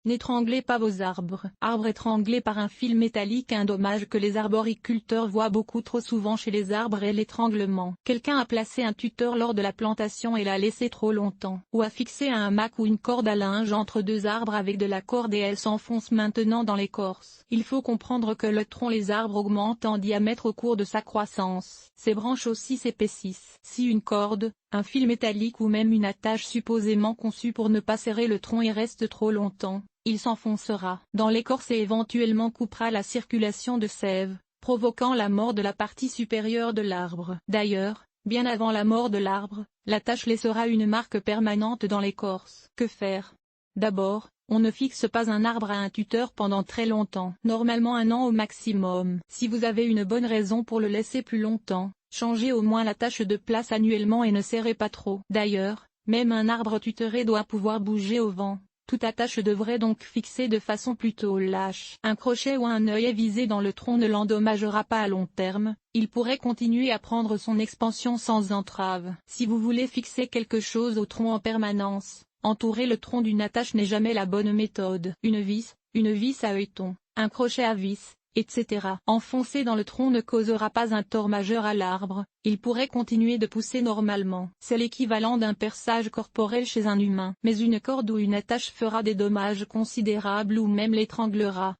N'étranglez pas vos arbres. Arbres étranglés par un fil métallique. Un dommage que les arboriculteurs voient beaucoup trop souvent chez les arbres est l'étranglement. Quelqu'un a placé un tuteur lors de la plantation et l'a laissé trop longtemps. Ou a fixé un hamac ou une corde à linge entre deux arbres avec de la corde et elle s'enfonce maintenant dans l'écorce. Il faut comprendre que le tronc des arbres augmente en diamètre au cours de sa croissance. Ses branches aussi s'épaississent. Si une corde, un fil métallique ou même une attache supposément conçue pour ne pas serrer le tronc y reste trop longtemps, il s'enfoncera dans l'écorce et éventuellement coupera la circulation de sève, provoquant la mort de la partie supérieure de l'arbre. D'ailleurs, bien avant la mort de l'arbre, l'attache laissera une marque permanente dans l'écorce. Que faire? D'abord, on ne fixe pas un arbre à un tuteur pendant très longtemps. Normalement 1 an au maximum. Si vous avez une bonne raison pour le laisser plus longtemps, changez au moins l'attache de place annuellement et ne serrez pas trop. D'ailleurs, même un arbre tutoré doit pouvoir bouger au vent. Toute attache devrait donc fixer de façon plutôt lâche. Un crochet ou un œillet visé dans le tronc ne l'endommagera pas à long terme, il pourrait continuer à prendre son expansion sans entrave. Si vous voulez fixer quelque chose au tronc en permanence, entourer le tronc d'une attache n'est jamais la bonne méthode. Une vis à œilleton, un crochet à vis, etc. Enfoncer dans le tronc ne causera pas un tort majeur à l'arbre, il pourrait continuer de pousser normalement. C'est l'équivalent d'un perçage corporel chez un humain. Mais une corde ou une attache fera des dommages considérables ou même l'étranglera.